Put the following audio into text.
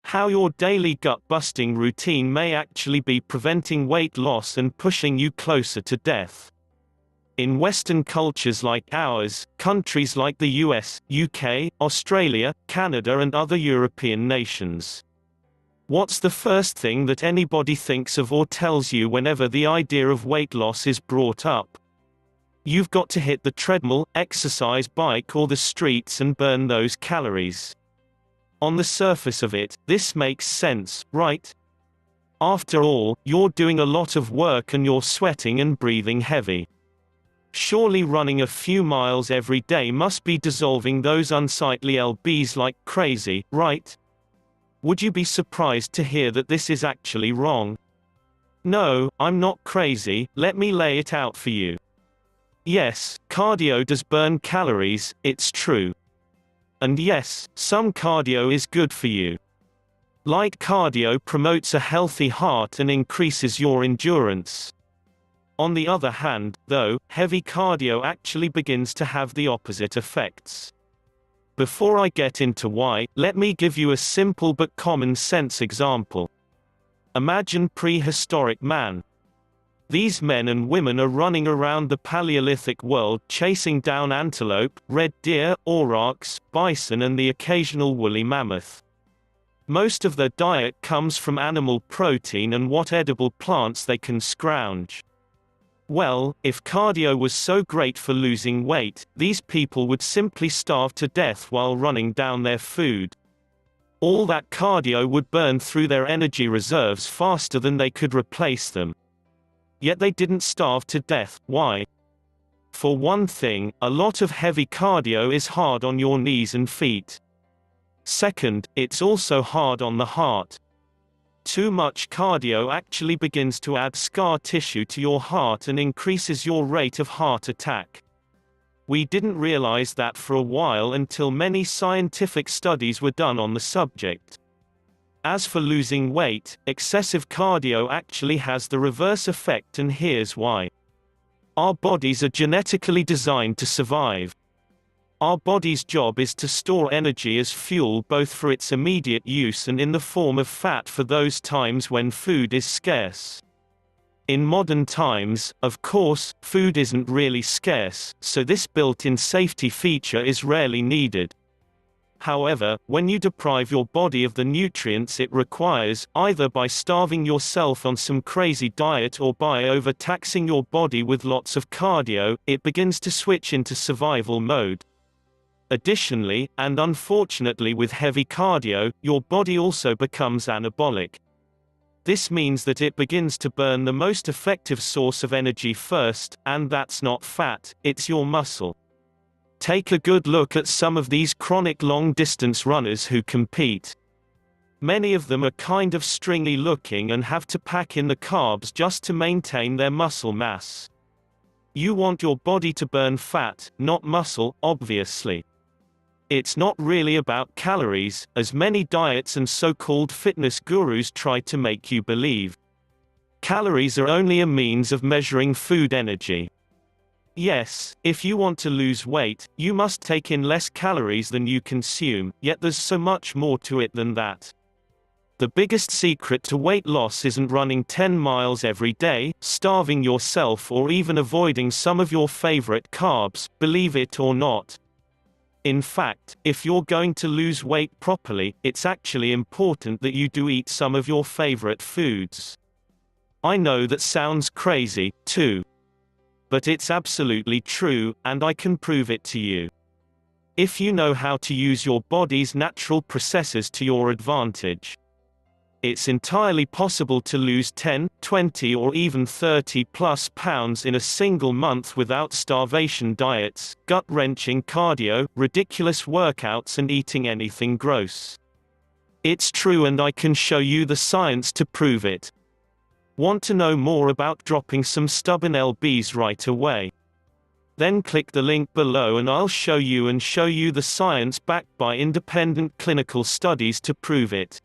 How your daily gut-busting routine may actually be preventing weight loss and pushing you closer to death. In Western cultures like ours, countries like the US, UK, Australia, Canada and other European nations, what's the first thing that anybody thinks of or tells you whenever the idea of weight loss is brought up? You've got to hit the treadmill, exercise bike or the streets and burn those calories. On the surface of it, this makes sense, right? After all, you're doing a lot of work and you're sweating and breathing heavy. Surely running a few miles every day must be dissolving those unsightly lbs like crazy, right? Would you be surprised to hear that this is actually wrong? No, I'm not crazy, let me lay it out for you. Yes, cardio does burn calories, it's true. And yes, some cardio is good for you. Light cardio promotes a healthy heart and increases your endurance. On the other hand, though, heavy cardio actually begins to have the opposite effects. Before I get into why, let me give you a simple but common sense example. Imagine prehistoric man. These men and women are running around the Paleolithic world chasing down antelope, red deer, aurochs, bison and the occasional woolly mammoth. Most of their diet comes from animal protein and what edible plants they can scrounge. Well, if cardio was so great for losing weight, these people would simply starve to death while running down their food. All that cardio would burn through their energy reserves faster than they could replace them. Yet they didn't starve to death. Why? For one thing, a lot of heavy cardio is hard on your knees and feet. Second, it's also hard on the heart. Too much cardio actually begins to add scar tissue to your heart and increases your rate of heart attack. We didn't realize that for a while until many scientific studies were done on the subject. As for losing weight, excessive cardio actually has the reverse effect, and here's why. Our bodies are genetically designed to survive. Our body's job is to store energy as fuel both for its immediate use and in the form of fat for those times when food is scarce. In modern times, of course, food isn't really scarce, so this built-in safety feature is rarely needed. However, when you deprive your body of the nutrients it requires, either by starving yourself on some crazy diet or by overtaxing your body with lots of cardio, it begins to switch into survival mode. Additionally, and unfortunately with heavy cardio, your body also becomes anabolic. This means that it begins to burn the most effective source of energy first, and that's not fat, it's your muscle. Take a good look at some of these chronic long-distance runners who compete. Many of them are kind of stringy looking and have to pack in the carbs just to maintain their muscle mass. You want your body to burn fat, not muscle, obviously. It's not really about calories, as many diets and so-called fitness gurus try to make you believe. Calories are only a means of measuring food energy. Yes, if you want to lose weight, you must take in less calories than you consume, yet there's so much more to it than that. The biggest secret to weight loss isn't running 10 miles every day, starving yourself or even avoiding some of your favorite carbs, believe it or not. In fact, if you're going to lose weight properly, it's actually important that you do eat some of your favorite foods. I know that sounds crazy, too. But it's absolutely true, and I can prove it to you. If you know how to use your body's natural processes to your advantage. It's entirely possible to lose 10, 20 or even 30 plus pounds in a single month without starvation diets, gut-wrenching cardio, ridiculous workouts and eating anything gross. It's true, and I can show you the science to prove it. Want to know more about dropping some stubborn lbs right away? Then click the link below and I'll show you the science backed by independent clinical studies to prove it.